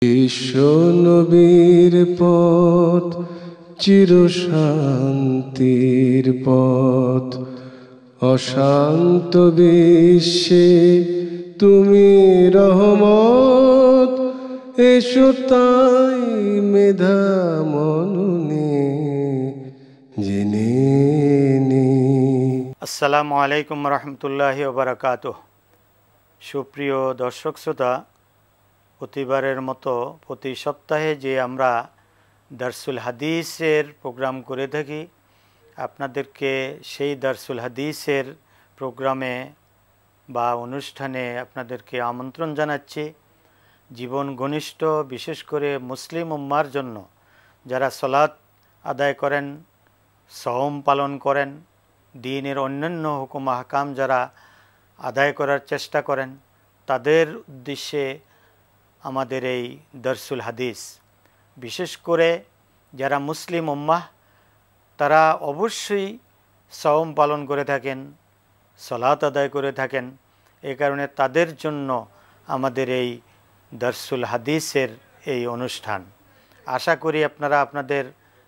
বিশ্ব নবীর পথ চিরশান্তির পথ, অশান্ত বিশ্বে তুমি রহমত। এসো তাই মেধা মননে জেনে নি। আসসালামু আলাইকুম রহমতুল্লাহি ওয়া বারাকাতুহু। সুপ্রিয় দর্শক শ্রোতা, প্রতিবারের মতো প্রতি সপ্তাহে যে আমরা দারসুল হাদিসের প্রোগ্রাম করে থাকি, আপনাদেরকে সেই দারসুল হাদিসের প্রোগ্রামে বা অনুষ্ঠানে আপনাদেরকে আমন্ত্রণ জানাচ্ছি। জীবন ঘনিষ্ঠ, বিশেষ করে মুসলিম উম্মার জন্য যারা সালাত আদায় করেন, সওম পালন করেন, দ্বীনের অন্যান্য হুকুম আহকাম যারা আদায় করার চেষ্টা করেন, তাদের উদ্দেশ্যে আমাদের এই দারসুল হাদিস। বিশেষ করে যারা মুসলিম উম্মাহ, তারা অবশ্যই সওম পালন করে থাকেন, সালাত আদায় করে থাকেন। এই কারণে তাদের জন্য আমাদের এই দারসুল হাদিসের এই অনুষ্ঠান। আশা করি আপনারা আপনাদের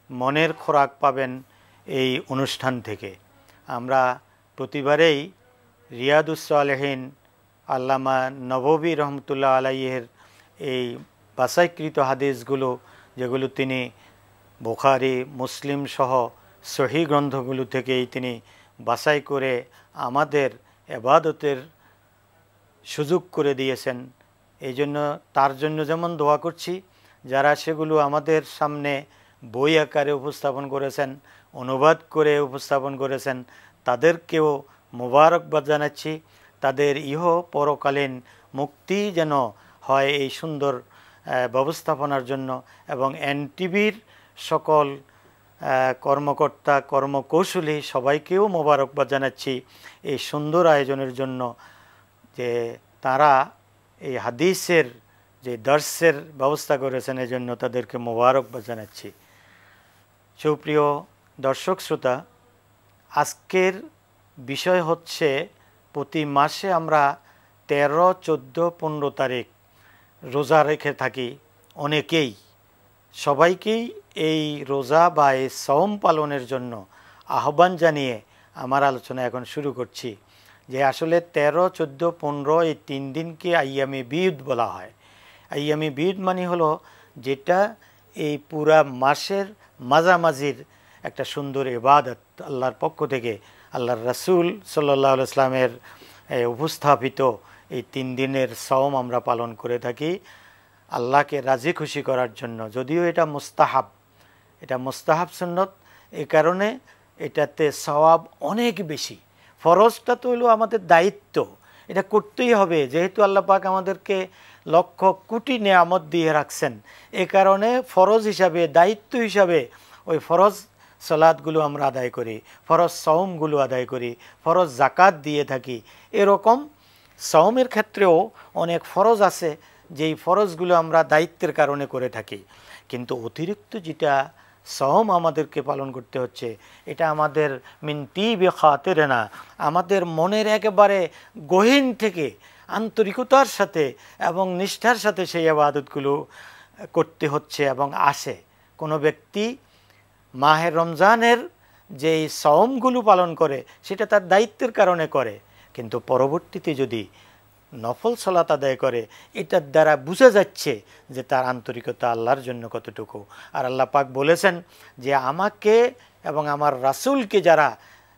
মনের খোরাক পাবেন এই অনুষ্ঠান থেকে। আমরা প্রতিবারেই রিয়াদুস সালেহীন আল্লামা নববী রহমতুল্লাহ আলাইহির এই বাছাইকৃত হাদিসগুলো, যেগুলো তিনি বুখারী, মুসলিম সহ সহিহ গ্রন্থগুলো থেকেই তিনি বাছাই করে আমাদের ইবাদতের সুযোগ করে দিয়েছেন। এই জন্য তার জন্য যেমন দোয়া করছি, যারা সেগুলো আমাদের সামনে বই আকারে উপস্থাপন করেছেন, অনুবাদ করে উপস্থাপন করেছেন, তাদেরকেও মোবারকবাদ জানাচ্ছি। তাদের ইহ পরকালীন মুক্তি যেন হয় এই সুন্দর ব্যবস্থাপনার জন্য, এবং এনটিভির সকল কর্মকর্তা, কর্মকৌশলী সবাইকেও মোবারকবাদ জানাচ্ছি এই সুন্দর আয়োজনের জন্য, যে তারা এই হাদিসের যে দর্শের ব্যবস্থা করেছেন, এই জন্য তাদেরকে মোবারকবাদ জানাচ্ছি। সুপ্রিয় দর্শক শ্রোতা, আজকের বিষয় হচ্ছে, প্রতি মাসে আমরা 13, 14, 15 তারিখ রোজা রেখে থাকি অনেকেই। সবাইকেই এই রোজা বা এই সওম পালনের জন্য আহ্বান জানিয়ে আমার আলোচনা এখন শুরু করছি। যে আসলে 13, 14, 15 এই 3 দিনকে আইয়ামে বিদ বলা হয়। আইয়ামে বিদ মানে হলো যেটা এই পুরা মাসের মাঝামাঝির একটা সুন্দর ইবাদত, আল্লাহর পক্ষ থেকে আল্লাহর রাসূল সাল্লাল্লাহু আলাইহি ওয়াসাল্লামের উপস্থাপিত এই 3 দিনের সওম আমরা পালন করে থাকি আল্লাহকে রাজি খুশি করার জন্য। যদিও এটা মুস্তাহাব সুন্নত, এই কারণে এটাতে সওয়াব অনেক বেশি। ফরজটা তো হলো আমাদের দায়িত্ব, এটা করতেই হবে, যেহেতু আল্লাহ পাক আমাদেরকে লক্ষ কোটি নেয়ামত দিয়ে রাখছেন। এই কারণে ফরজ হিসাবে, দায়িত্ব হিসাবে ওই ফরজ সালাতগুলো আমরা আদায় করি, ফরজ সওমগুলো আদায় করি, ফরজ জাকাত দিয়ে থাকি। এরকম সওমের ক্ষেত্রেও অনেক ফরজ আছে, যেই ফরজগুলো আমরা দায়িত্বের কারণে করে থাকি। কিন্তু অতিরিক্ত যেটা সওম আমাদেরকে পালন করতে হচ্ছে, এটা আমাদের মিন তিবি খাতিরিনা, আমাদের মনের একেবারে গহীন থেকে আন্তরিকতার সাথে এবং নিষ্ঠার সাথে সেই ইবাদতগুলো করতে হচ্ছে এবং আসে। কোনো ব্যক্তি মাহে রমজানের যেই সওমগুলো পালন করে, সেটা তার দায়িত্বের কারণে করে, কিন্তু পরবর্তীতে যদি নফল সালাত আদায় করে, এটার দ্বারা বোঝা যাচ্ছে যে তার আন্তরিকতা আল্লাহর জন্য কতটুকু। আর আল্লাহ পাক বলেছেন যে আমাকে এবং আমার রাসূলকে যারা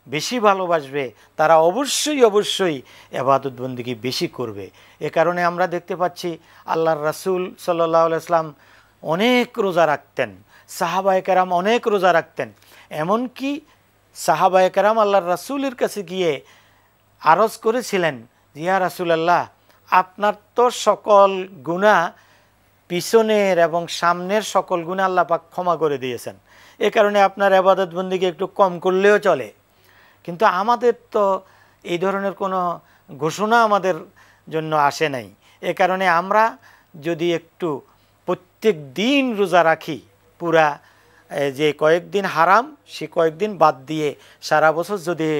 বেশি ভালোবাসবে, তারা অবশ্যই অবশ্যই ইবাদত বন্দেগী বেশি করবে। এ কারণে আমরা দেখতে পাচ্ছি আল্লাহর রাসূল সাল্লাল্লাহু আলাইহি ওয়াসাল্লাম অনেক রোজা রাখতেন, সাহাবায়ে কেরাম অনেক রোজা রাখতেন। এমনকি সাহাবায়ে কেরাম আল্লাহর রাসূলের কাছে গিয়ে আরজ করেছিলেন, ইয়া রাসূলুল্লাহ, আপনার তো সকল গুনাহ, পিছনের এবং সামনের সকল গুনাহ আল্লাহ পাক ক্ষমা করে দিয়েছেন, এ কারণে আপনার ইবাদত বন্দেগী একটু কম করলেও চলে। কিন্তু আমাদের তো এই ধরনের কোনো ঘোষণা আমাদের জন্য আসে নাই। এ কারণে আমরা যদি একটু প্রত্যেক দিন রোজা রাখি, পুরা যে কয়েকদিন হারাম সে কয়েকদিন বাদ দিয়ে সারা বছর যদি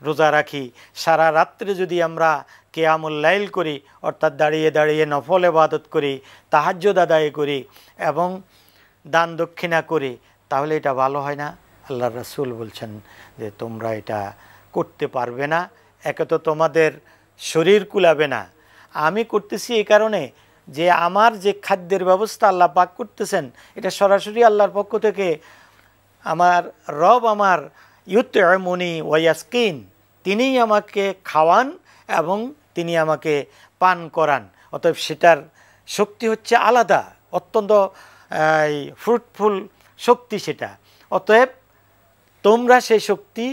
রোজা রাখি, সারা রাত্রে যদি আমরা কিয়ামুল লাইল করি, অর্থাৎ দাঁড়িয়ে দাঁড়িয়ে নফল ইবাদত করি, তাহাজ্জুদ আদায় করি এবং দান দক্ষিণা করি, তাহলে এটা ভালো হয় না? আল্লাহর রাসূল বলছেন যে তোমরা এটা করতে পারবে না, একে তো তোমাদের শরীর কুলাবে না। আমি করতেছি এই কারণে যে আমার যে খাদ্যের ব্যবস্থা আল্লাহ পাক করতেছেন, এটা সরাসরি আল্লাহর পক্ষ থেকে। আমার রব আমার ইউতঈমুনি ওয়া ইয়াসকিন, তিনিই আমাকে খাওয়ান এবং তিনি আমাকে পান করান। অতএব সেটার শক্তি হচ্ছে আলাদা, অত্যন্ত ফ্রুটফুল শক্তি সেটা। অতএব তোমরা সেই শক্তি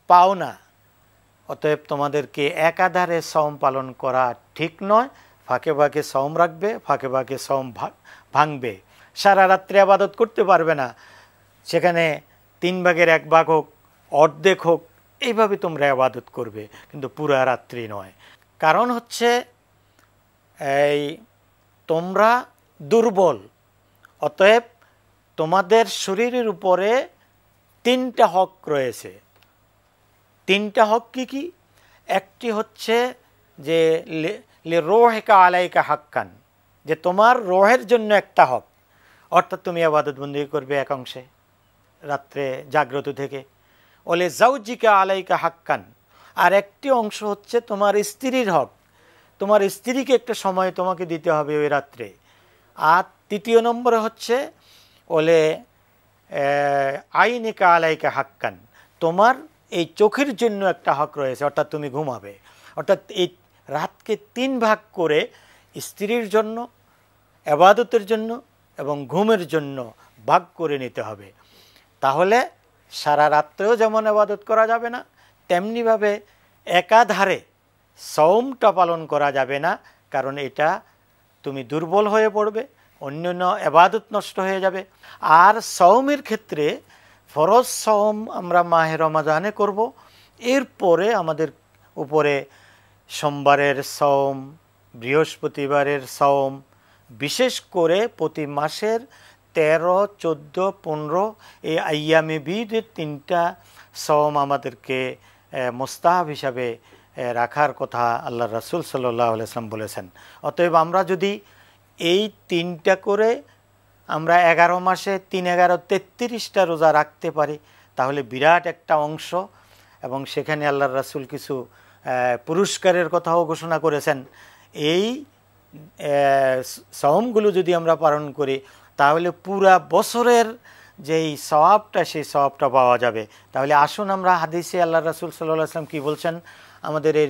পাও না, অতএব তোমাদেরকে একাধারে সওম পালন করা ঠিক নয়। ফাঁকে ফাঁকে সওম রাখবে, ফাঁকে ফাঁকে সওম ভাঙবে। সারা রাত্রে আবাদত করতে পারবে না, সেখানে 3 ভাগের 1 ভাগ হোক, অর্ধেক হোক, এইভাবে তোমরা আবাদত করবে, কিন্তু পুরা রাত্রি নয়। কারণ হচ্ছে এই তোমরা দুর্বল, অতএব তোমাদের শরীরের উপরে 3টা হক রয়েছে। 3টা হক কি কি? একটি হচ্ছে যে রোহেকা আলাইকা হাক্কান, যে তোমার রোহের জন্য একটা হক, অর্থাৎ তুমি ইবাদত বন্দি করবে এক অংশে রাত্রে জাগ্রত থেকে। ওলে জাউজিকা আলাইকা হাক্কান, আর একটি অংশ হচ্ছে তোমার স্ত্রীর হক, তোমার স্ত্রীকে একটা সময় তোমাকে দিতে হবে ওই রাত্রে। আর 3 নম্বরে হচ্ছে ওলে আইনিকা আলাইকা হাক্কান, তোমার এই চোখের জন্য একটা হক রয়েছে, অর্থাৎ তুমি ঘুমাবে। অর্থাৎ এই রাতকে 3 ভাগ করে স্ত্রীর জন্য, ইবাদতের জন্য এবং ঘুমের জন্য ভাগ করে নিতে হবে। তাহলে সারা রাত্রেও যেমন ইবাদত করা যাবে না, তেমনিভাবে একাধারে সওমটা পালন করা যাবে না, কারণ এটা তুমি দুর্বল হয়ে পড়বে, অন্যান্য ইবাদত নষ্ট হয়ে যাবে। আর সওমের ক্ষেত্রে ফরজ সওম আমরা মাহে রমাজানে করব, এরপরে আমাদের উপরে সোমবারের সওম, বৃহস্পতিবারের সওম, বিশেষ করে প্রতি মাসের 13, 14, 15 এই আইয়ামে বিদের 3টা সওম আমাদেরকে মুস্তাহাব হিসাবে রাখার কথা আল্লাহ রাসূল সাল্লাল্লাহু আলাইহি ওয়াসাল্লাম বলেছেন। অতএব আমরা যদি এই 3টা করে আমরা 11 মাসে 3, 11, 33টা রোজা রাখতে পারি, তাহলে বিরাট একটা অংশ। এবং সেখানে আল্লাহর রাসূল কিছু পুরস্কারের কথাও ঘোষণা করেছেন। এই সওমগুলো যদি আমরা পালন করি, তাহলে পুরা বছরের যেই সওয়াবটা, সেই সওয়াবটা পাওয়া যাবে। তাহলে আসুন আমরা হাদিসে আল্লাহর রাসূল সাল্লাল্লাহু আলাইহি ওয়াসাল্লাম কী বলছেন, আমাদের এই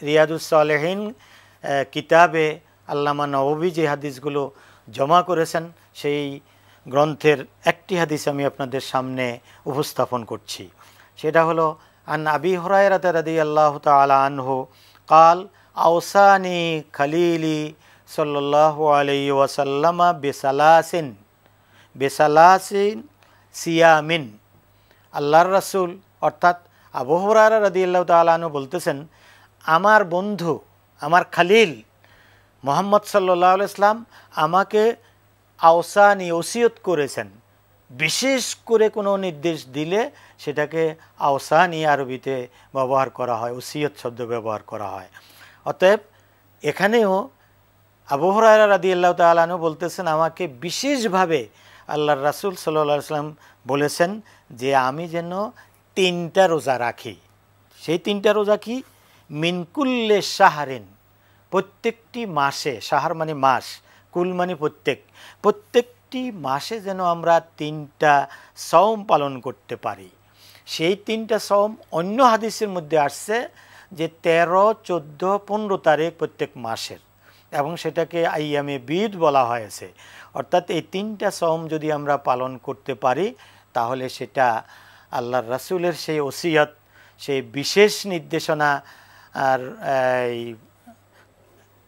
রিয়াদুস সালেহিন কিতাবে আল্লামা নববী যে হাদিসগুলো জমা করেছেন, সেই গ্রন্থের একটি হাদিস আমি আপনাদের সামনে উপস্থাপন করছি। সেটা হলো আন আবি হুরায়রা রাদিয়াল্লাহু তাআলা আনহু قال আওসানি খালিলি সাল্লাল্লাহু আলাইহি ওয়াসাল্লাম বিসালাসিন সিয়ামিন। আল্লাহর রাসূল অর্থাৎ আবু হুরায়রা রাদিয়াল্লাহু তাআলা আনহু বলতেছেন, আমার বন্ধু, আমার খালিল মুহাম্মদ সাল্লাল্লাহু আলাইহি ওয়াসাল্লাম আমাকে আওসানি ওসিয়ত করেছেন। বিশেষ করে কোনো নির্দেশ দিলে সেটাকে আওসানি আরবিতে ব্যবহার করা হয়, ওসিয়ত শব্দ ব্যবহার করা হয়। অতএব এখানেও আবু হুরায়রা রাদিয়াল্লাহু তাআলা আনহু বলতেছেন, আমাকে বিশেষভাবে আল্লাহর রাসূল সাল্লাল্লাহু আলাইহি ওয়াসাল্লাম বলেছেন যে আমি যেন 3টা রোজা রাখি। সেই 3টা রোজা কি? মিন কুল্লে শাহরিন, প্রত্যেকটি মাসে, শাহর মানে মাস, কুল মানে প্রত্যেকটি মাসে যেন আমরা 3টা সওম পালন করতে পারি। সেই 3টা সওম অন্য হাদিসের মধ্যে আসছে যে 13, 14, 15 তারিখ প্রত্যেক মাসের, এবং সেটাকে আইয়ামে বিদ বলা হয়েছে। অর্থাৎ এই 3টা সওম যদি আমরা পালন করতে পারি, তাহলে সেটা আল্লাহর রাসূলের সেই ওসিয়ত, সেই বিশেষ নির্দেশনা আর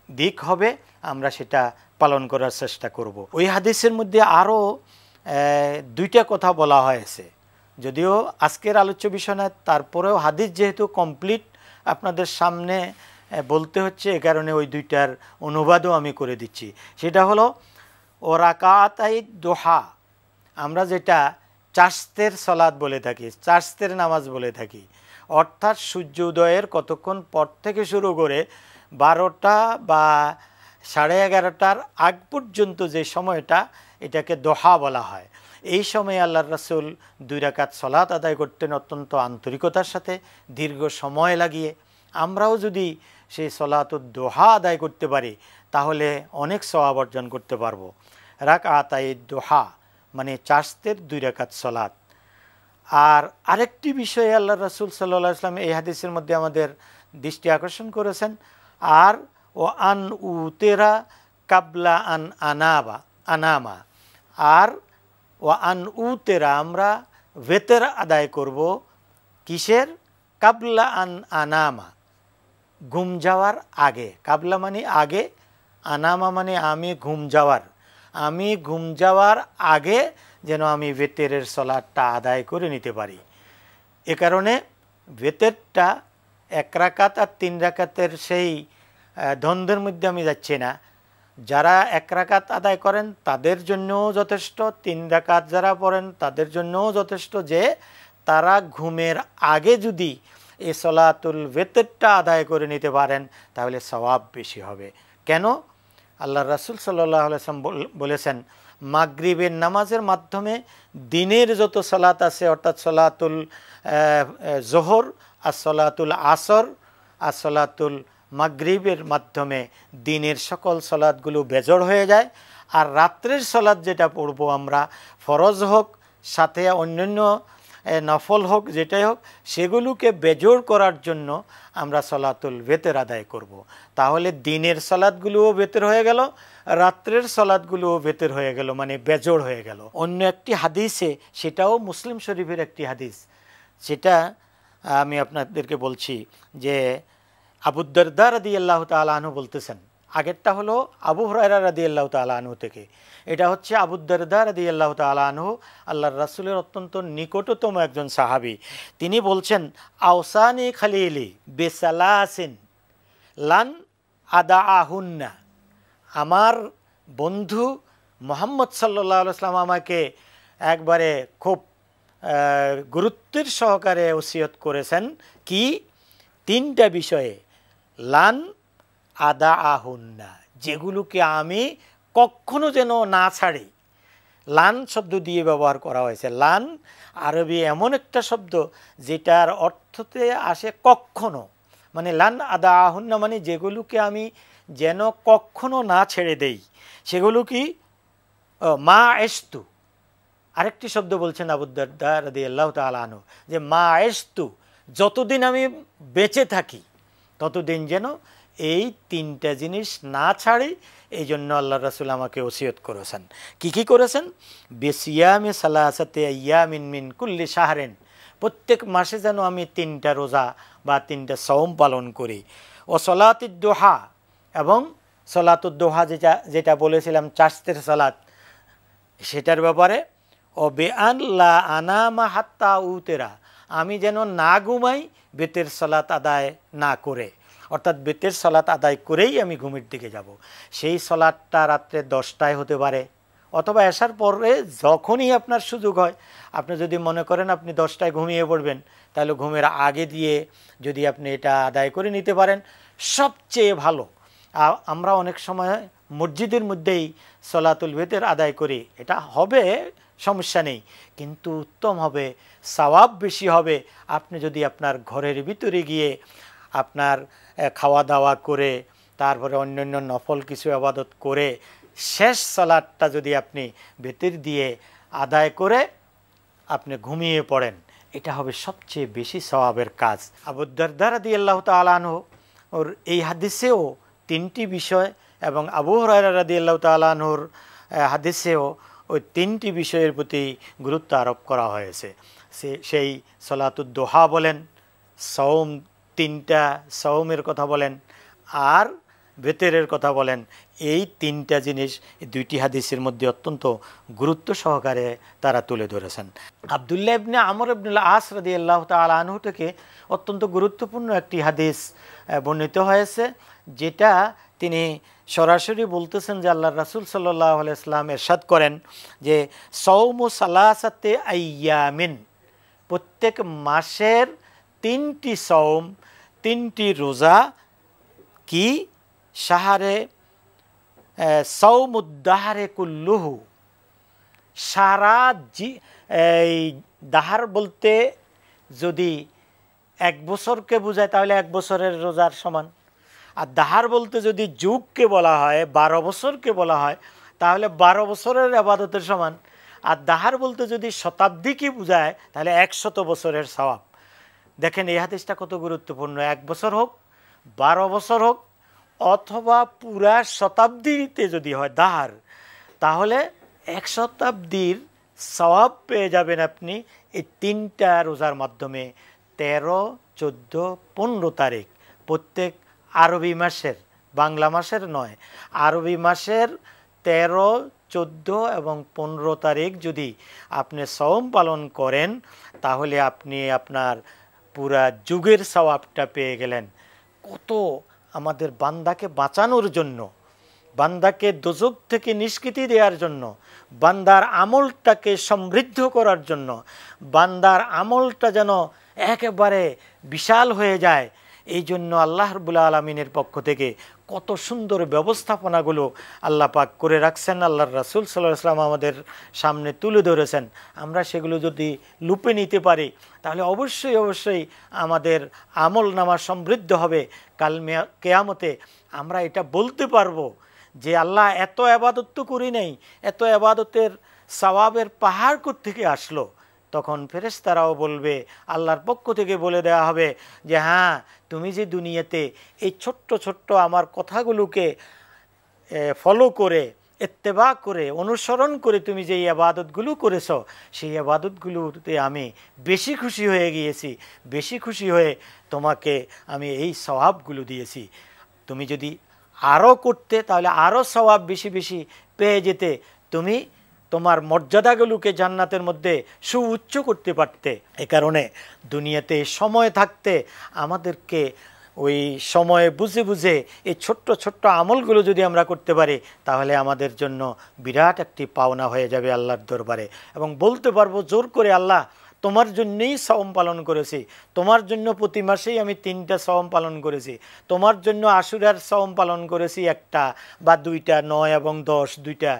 দিক হবে, আমরা সেটা পালন করার চেষ্টা করব। ওই হাদিসের মধ্যে আরও 2টা কথা বলা হয়েছে, যদিও আজকের আলোচ্য বিষয় না, তারপরেও হাদিস যেহেতু কমপ্লিট আপনাদের সামনে বলতে হচ্ছে, এ কারণে ওই 2টার অনুবাদও আমি করে দিচ্ছি। সেটা হলো ও রাকাতাই দোহা, আমরা যেটা চাশতের সলাত বলে থাকি, চাশতের নামাজ বলে থাকি, অর্থাৎ সূর্য উদয়ের কতক্ষণ পর থেকে শুরু করে 12টা বা 11:30টার আগ পর্যন্ত যে সময়টা, এটাকে দোহা বলা হয়। এই সময়ে আল্লাহর রাসূল 2 রাকাত সালাত আদায় করতেন অত্যন্ত আন্তরিকতার সাথে, দীর্ঘ সময় লাগিয়ে। আমরাও যদি সেই সালাতুদ দোহা আদায় করতে পারি তাহলে অনেক সওয়াব অর্জন করতে পারবো। রাকাতায়ে দোহা মানে চাষতের 2 রাকাত সালাত। আর আরেকটি বিষয়ে আল্লাহ রাসূল সাল্লাল্লাহু আলাইহি ওয়াসাল্লাম এই হাদিসের মধ্যে আমাদের দৃষ্টি আকর্ষণ করেছেন, আর ও আন উতেরা কাবলা আন আনামা, আর ও আন উতেরা আমরা ওয়েতের আদায় করব কিসের? কাবলা আন আনামা, ঘুম যাওয়ার আগে। কাবলা মানে আগে, আনামা মানে আমি ঘুম যাওয়ার আগে যেন আমি ওয়েতেরের সালাতটা আদায় করে নিতে পারি। এ কারণে ওয়েতেরটা 1 রাকাত আর 3 রাকাতের সেই দ্বন্দ্বের মধ্যে আমি যাচ্ছি না। যারা 1 রাকাত আদায় করেন তাদের জন্যও যথেষ্ট, 3 রাকাত যারা পড়েন তাদের জন্যও যথেষ্ট, যে তারা ঘুমের আগে যদি এই সলাতুল ওয়েতেরটা আদায় করে নিতে পারেন তাহলে সওয়াব বেশি হবে। কেন? আল্লাহ রাসূল সাল্লাল্লাহু আলাইহি ওয়াসাল্লাম বলেছেন, মাগরিবের নামাজের মাধ্যমে দিনের যত সালাত আছে, অর্থাৎ সলাতুল জোহর আর সলাতুল আসর আর সলাতুল মাগরিবের মাধ্যমে দিনের সকল সলাতগুলো বেজড় হয়ে যায়। আর রাত্রের সলাত যেটা পড়ব আমরা, ফরজ হোক সাথে অন্যান্য নফল হোক, যেটাই হোক, সেগুলোকে বেজড় করার জন্য আমরা সলাতুল ওয়েতের আদায় করব। তাহলে দিনের সলাতগুলোও ওয়েতের হয়ে গেল, রাত্রের সলাতগুলোও ওয়েতের হয়ে গেল, মানে বেজড় হয়ে গেল। অন্য একটি হাদিসে, সেটাও মুসলিম শরীফের একটি হাদিস, সেটা আমি আপনাদেরকে বলছি, যে আবু দারদা রাদিয়াল্লাহু তাআলা আনহু বলতেছেন। আগেরটা হলো আবু হুরায়রা রাদিয়াল্লাহু তাআলা আনহু থেকে, এটা হচ্ছে আবু দারদা রাদিয়াল্লাহু তাআলা আনহু, আল্লাহর রাসূলের অত্যন্ত নিকটতম একজন সাহাবী। তিনি বলছেন, আওসানি খালিলি বিসালাসিন লান আদাআহুন্না, আমার বন্ধু মুহাম্মদ সাল্লাল্লাহু আলাইহি ওয়াসাল্লাম আমাকে একবারে খুব গুরুত্বের সহকারে ওসিয়ত করেছেন, কি? 3টা বিষয়ে। লান আদাআহুন্না, যেগুলোকে আমি কখনো যেন না ছাড়ি। লান শব্দ দিয়ে ব্যবহার করা হয়েছে। লান আরবি এমন একটা শব্দ যেটার অর্থতে আসে কখনো, মানে লান আদাআহুন্না মানে যেগুলোকে আমি যেন কখনো না ছেড়ে দেই। সেগুলো কি? মা এস্তু। আরেকটি শব্দ বলছেন আবু দারদা রাদিয়াল্লাহু তাআলা আনহু, যে মা এস্তু, যতদিন আমি বেঁচে থাকি ততদিন যেন এই 3টা জিনিস না ছাড়ি। এই জন্য আল্লাহ রাসূল আমাকে ওসিয়ত করেছেন। কি করেছেন? বিসিয়ামি সালাসাতি আইয়ামিন মিন কুল্লি শাহরিন, প্রত্যেক মাসে যেন আমি 3টা রোজা বা 3টা সওম পালন করি। ও সলাতুদ দোহা, এবং সলাতুদ দোহা যেটা বলেছিলাম চাষতের সালাত, সেটার ব্যাপারে। ও বেআন লা আনামা হাত্তা উতেরা, আমি যেন না ঘুমাই বেতের সালাত আদায় না করে, অর্থাৎ বেতের সালাত আদায় করেই আমি ঘুমের দিকে যাব। সেই সালাতটা রাত্রে 10টায় হতে পারে, অথবা এশার পরে যখনই আপনার সুযোগ হয়। আপনি যদি মনে করেন আপনি 10টায় ঘুমিয়ে পড়বেন, তাহলে ঘুমের আগে দিয়ে যদি আপনি এটা আদায় করে নিতে পারেন সবচেয়ে ভালো। আমরা অনেক সময় মসজিদের মধ্যেই সলাতুল ওয়েতের আদায় করি, এটা হবে, সমস্যা নেই, কিন্তু উত্তম হবে, সওয়াব বেশি হবে আপনি যদি আপনার ঘরের ভিতরে গিয়ে আপনার খাওয়া দাওয়া করে, তারপরে অন্যান্য নফল কিছু ইবাদত করে, শেষ সালাতটা যদি আপনি ভেতর দিয়ে আদায় করে আপনি ঘুমিয়ে পড়েন, এটা হবে সবচেয়ে বেশি সওয়াবের কাজ। আবু দারদা রাদিয়াল্লাহু তাআলা আনহু ওর এই হাদিসেও 3টি বিষয়, এবং আবু হুরায়রা রাদিয়াল্লাহু তাআলা আনহুর হাদিসেও ওই 3টি বিষয়ের প্রতি গুরুত্ব আরোপ করা হয়েছে। সেই সলাতুদ দোহা বলেন, সওম 3টা সওমের কথা বলেন, আর বেতেরের কথা বলেন। এই 3টা জিনিস 2টি হাদিসের মধ্যে অত্যন্ত গুরুত্ব সহকারে তারা তুলে ধরেছেন। আব্দুল্লাহ ইবনে আমর ইবনুল আস রাদিয়াল্লাহু তাআলা আনহু থেকে অত্যন্ত গুরুত্বপূর্ণ একটি হাদিস বর্ণিত হয়েছে, যেটা তিনি সরাসরি বলতেছেন যে আল্লাহর রাসূল সাল্লাল্লাহু আলাইহি ওয়াসাল্লাম ইরশাদ করেন যে সাওমু সালাসাতি আইয়ামিন, প্রত্যেক মাসের 3টি সওম, 3টি রোজা, কি শাহরে সৌমুদ্দাহারে কুল্লুহু, সারা এই দাহার বলতে যদি 1 বছরকে বোঝায় তাহলে 1 বছরের রোজার সমান। আর দাহার বলতে যদি যুগকে বলা হয়, 12 বছরকে বলা হয়, তাহলে 12 বছরের ইবাদতের সমান। আর দাহার বলতে যদি শতাব্দীকে বোঝায় তাহলে 100 বছরের সওয়াব। দেখেন এই হাদিসটা কত গুরুত্বপূর্ণ। 1 বছর হোক, 12 বছর হোক, অথবা পুরা শতাব্দীতে যদি হয় দাহার, তাহলে 1 শতাব্দীর সওয়াব পেয়ে যাবেন আপনি এই 3টা রোজার মাধ্যমে। 13, 14, 15 তারিখ প্রত্যেক আরবি মাসের, বাংলা মাসের নয়, আরবি মাসের 13, 14 এবং 15 তারিখ যদি আপনি সওম পালন করেন তাহলে আপনি আপনার পুরা যুগের সওয়াবটা পেয়ে গেলেন। কত আমাদের বান্দাকে বাঁচানোর জন্য, বান্দাকে দোজখ থেকে নিষ্কৃতি দেওয়ার জন্য, বান্দার আমলটাকে সমৃদ্ধ করার জন্য, বান্দার আমলটা যেন একেবারে বিশাল হয়ে যায়, এই জন্য আল্লাহ রাব্বুল আলামিনের পক্ষ থেকে কত সুন্দর ব্যবস্থাপনাগুলো আল্লাহ পাক করে রাখছেন, আল্লাহর রাসূল সাল্লাল্লাহু আলাইহি ওয়াসাল্লাম আমাদের সামনে তুলে ধরেছেন। আমরা সেগুলো যদি লুপে নিতে পারি তাহলে অবশ্যই অবশ্যই আমাদের আমল নামা সমৃদ্ধ হবে। কাল কিয়ামতে আমরা এটা বলতে পারবো যে আল্লাহ এত ইবাদত তো করি নাই, এত ইবাদতের সওয়াবের পাহাড় কোত্থেকে আসলো। তখন ফেরেশতারাও বলবে, আল্লাহর পক্ষ থেকে বলে দেওয়া হবে যে হ্যাঁ, তুমি যে দুনিয়াতে এই ছোট্ট ছোট্ট আমার কথাগুলোকে ফলো করে, ইত্তেবা করে, অনুসরণ করে তুমি যে ইবাদতগুলো করেছো, সেই ইবাদতগুলোতে আমি বেশি খুশি হয়ে গিয়েছি, বেশি খুশি হয়ে তোমাকে আমি এই সওয়াবগুলো দিয়েছি। তুমি যদি আরও করতে তাহলে আরও সওয়াব বেশি বেশি পেয়ে যেতে, তুমি তোমার মর্যাদাগুলোকে জান্নাতের মধ্যে সুউচ্চ করতে পারতে। এ কারণে দুনিয়াতে সময় থাকতে আমাদেরকে ওই সময় বুঝে বুঝে এই ছোট্ট ছোট্ট আমলগুলো যদি আমরা করতে পারি তাহলে আমাদের জন্য বিরাট একটি পাওনা হয়ে যাবে আল্লাহর দরবারে। এবং বলতে পারবো জোর করে, আল্লাহ তোমার জন্যই সওম পালন করেছি, তোমার জন্য প্রতি মাসেই আমি 3টা সওম পালন করেছি, তোমার জন্য আশুরার সওম পালন করেছি 1টা বা 2টা, 9 এবং 10 2টা,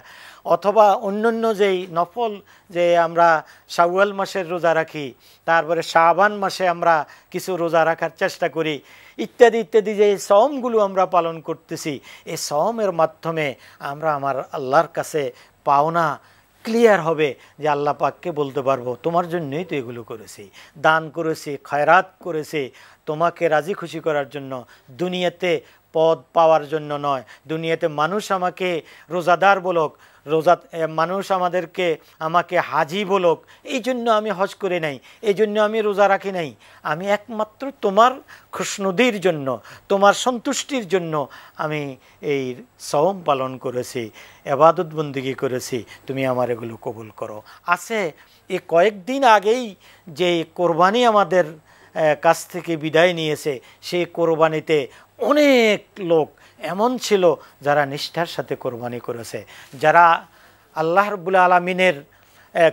অথবা অন্যান্য যেই নফল যে আমরা শাওয়াল মাসের রোজা রাখি, তারপরে শাবান মাসে আমরা কিছু রোজা রাখার চেষ্টা করি, ইত্যাদি ইত্যাদি যে সওমগুলো আমরা পালন করতেছি, এই সওমের মাধ্যমে আমরা আমার আল্লাহর কাছে পাওনা ক্লিয়ার হবে যে আল্লাহ পাককে বলতে পারবো তোমার জন্যই তো এগুলো করেছি, দান করেছি, খয়রাত করেছি তোমাকে রাজি খুশি করার জন্য, দুনিয়াতে পদ পাওয়ার জন্য নয়, দুনিয়াতে মানুষ আমাকে রোজাদার বলুক, মানুষ আমাকে হাজি বলুক, এই জন্য আমি হজ করে নাই, এই জন্য আমি রোজা রাখি নাই, আমি একমাত্র তোমার খুশনুদির জন্য, তোমার সন্তুষ্টির জন্য আমি এই সওম পালন করেছি, ইবাদত বন্দেগী করেছি, তুমি আমার এগুলো কবুল করো। আছে এই কয়েকদিন আগেই যে কোরবানি আমাদের কাছ থেকে বিদায় নিয়েছে, সেই কোরবানিতে অনেক লোক এমন ছিল যারা নিষ্ঠার সাথে কোরবানি করেছে, যারা আল্লাহ রাব্বুল আলামিনের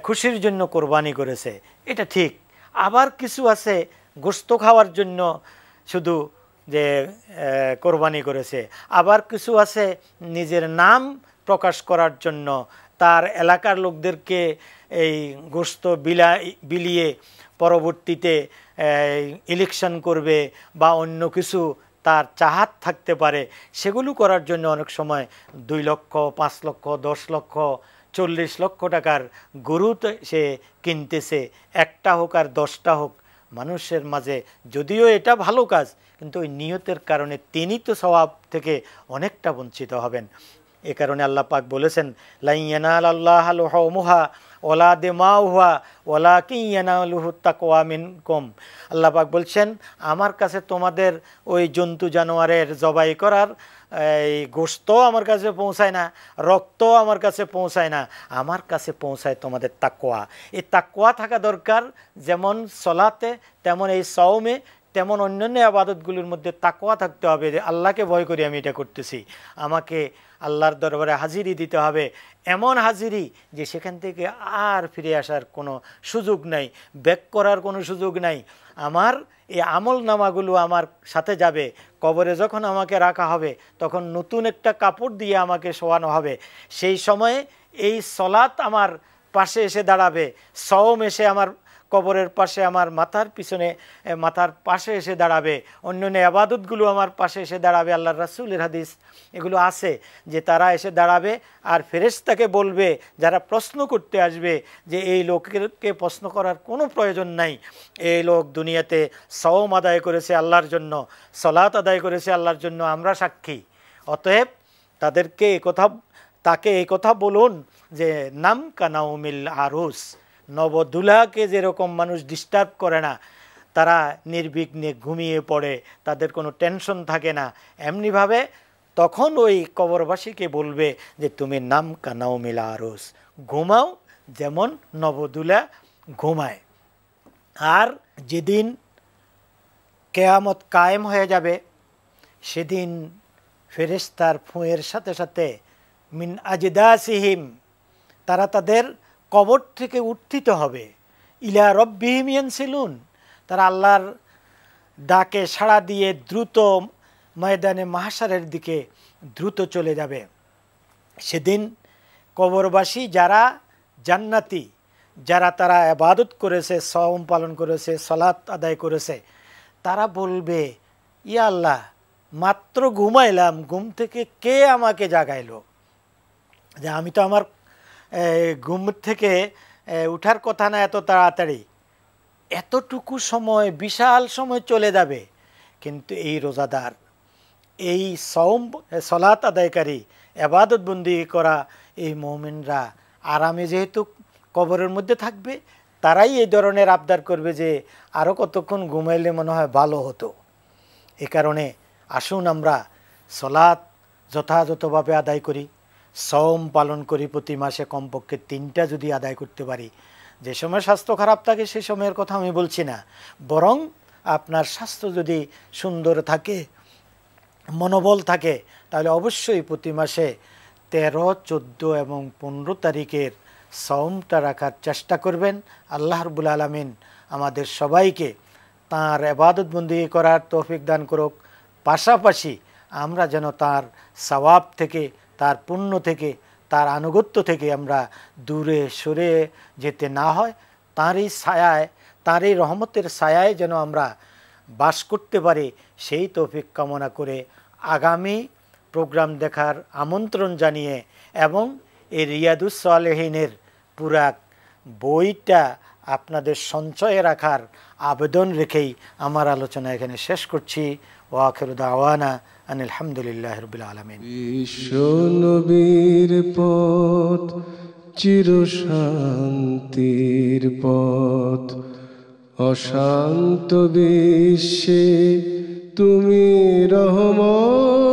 খুশির জন্য কোরবানি করেছে, এটা ঠিক। আবার কিছু আছে গোশত খাওয়ার জন্য শুধু যে কোরবানি করেছে, আবার কিছু আছে নিজের নাম প্রকাশ করার জন্য, তার এলাকার লোকদেরকে এই গোশত বিলিয়ে পরবর্তীতে ইলেকশন করবে বা অন্য কিছু তার চাহাত থাকতে পারে, সেগুলো করার জন্য অনেক সময় 2 লক্ষ, 5 লক্ষ, 10 লক্ষ, 40 লক্ষ টাকার গরু সে কিনতেছে, 1টা হোক আর 10টা হোক মানুষের মাঝে। যদিও এটা ভালো কাজ, কিন্তু ওই নিয়তের কারণে তিনি তো সওয়াব থেকে অনেকটা বঞ্চিত হবেন। এ কারণে আল্লাহ পাক বলেছেন, লা ইয়ানালাল্লাহু লুহুমুহা ওয়ালা দিমাউহা ওয়ালাকিন ইয়ানালুহু তাকওয়া মিনকুম। আল্লাহ পাক বলছেন, আমার কাছে তোমাদের ওই জন্তু জানোয়ারের জবাই করার এই গোশত আমার কাছে পৌঁছায় না, রক্ত আমার কাছে পৌঁছায় না, আমার কাছে পৌঁছায় তোমাদের তাকওয়া। এই তাকওয়া থাকা দরকার, যেমন সলাতে তেমন এই সওমে তেমন অন্যান্য ইবাদতগুলোর মধ্যে তাকওয়া থাকতে হবে, যে আল্লাহকে ভয় করি আমি এটা করতেছি, আমাকে আল্লাহর দরবারে হাজিরি দিতে হবে, এমন হাজিরি যে সেখান থেকে আর ফিরে আসার কোনো সুযোগ নাই, ব্যাক করার কোনো সুযোগ নাই। আমার এই আমল নামাগুলো আমার সাথে যাবে। কবরে যখন আমাকে রাখা হবে তখন নতুন একটা কাপড় দিয়ে আমাকে শোয়ানো হবে। সেই সময়ে এই সলাত আমার পাশে এসে দাঁড়াবে, সওম এসে আমার কবরের পাশে আমার মাথার পিছনে মাথার পাশে এসে দাঁড়াবে, অন্যান্য আবাদতগুলো আমার পাশে এসে দাঁড়াবে। আল্লাহর রাসূলের হাদিস এগুলো আছে যে তারা এসে দাঁড়াবে আর ফেরেশতাকে বলবে যারা প্রশ্ন করতে আসবে যে এই লোককে প্রশ্ন করার কোনো প্রয়োজন নাই, এই লোক দুনিয়াতে সওম আদায় করেছে আল্লাহর জন্য, সলাত আদায় করেছে আল্লাহর জন্য, আমরা সাক্ষী। অতএব তাকে এই কথা বলুন যে নাম কানাউমিল আরুস, নবদুলাকে যেরকম মানুষ ডিস্টার্ব করে না, তারা নির্বিঘ্নে ঘুমিয়ে পড়ে, তাদের কোনো টেনশন থাকে না, এমনিভাবে তখন ওই কবরবাসীকে বলবে যে তুমি নাম কানাউমিল আরুস, ঘুমাও যেমন নবদুলা ঘুমায়। আর যেদিন কেয়ামত কায়েম হয়ে যাবে সেদিন ফেরেশতার ফুঁয়ের সাথে সাথে মিন আজদাসিহিম, তারা তাদের কবর থেকে উত্থিত হবে, ইলা রব্বিহিম ইয়ানসিলুন, তারা আল্লাহর ডাকে সাড়া দিয়ে দ্রুত ময়দানে মাহশারের দিকে দ্রুত চলে যাবে। সেদিন কবরবাসী যারা জান্নাতি, যারা তারা ইবাদত করেছে, সওম পালন করেছে, সালাত আদায় করেছে, তারা বলবে ইয়া আল্লাহ, মাত্র ঘুমাইলাম, ঘুম থেকে কে আমাকে জাগাইলো? যে আমি তো আমার ঘুম থেকে উঠার কথা না এত তাড়াতাড়ি, এতটুকু সময়, বিশাল সময় চলে যাবে। কিন্তু এই রোজাদার, এই সওম সালাত আদায়কারী, ইবাদত বন্দি করা এই মুমিনরা আরামে যেহেতু কবরের মধ্যে থাকবে, তারাই এই ধরনের আবদার করবে যে আরও কতক্ষণ ঘুমাইলে মনে হয় ভালো হতো। এ কারণে আসুন আমরা সালাত যথাযথভাবে আদায় করি, সওম পালন করি, প্রতি মাসে কমপক্ষে 3টা যদি আদায় করতে পারি। যে সময় স্বাস্থ্য খারাপ থাকে সে সময়ের কথা আমি বলছি না, বরং আপনার স্বাস্থ্য যদি সুন্দর থাকে, মনোবল থাকে, তাহলে অবশ্যই প্রতি মাসে 13, 14 এবং 15 তারিখের সওমটা রাখার চেষ্টা করবেন। আল্লাহ রাব্বুল আলামিন আমাদের সবাইকে তাঁর ইবাদত বন্দি করার তৌফিক দান করুক। পাশাপাশি আমরা যেন তার সওয়াব থেকে, তার পুণ্য থেকে, তার আনুগত্য থেকে আমরা দূরে সরে যেতে না হয়, তাঁরই ছায়ায়, তাঁরই রহমতের ছায়ায় যেন আমরা বাস করতে পারি, সেই তৌফিক কামনা করে আগামী প্রোগ্রাম দেখার আমন্ত্রণ জানিয়ে এবং এই রিয়াদুস সালেহিনের পুরা বইটা আপনাদের সঞ্চয়ে রাখার আবেদন রেখেই আমার আলোচনা এখানে শেষ করছি। ওয়া আখিরু দাওয়ানা আনিল হামদুলিল্লাহি রাব্বিল আলামিন। বিশ্ব নবীর পথ চির শান্তির পথ, অশান্ত বিশ্বে তুমি রহমত।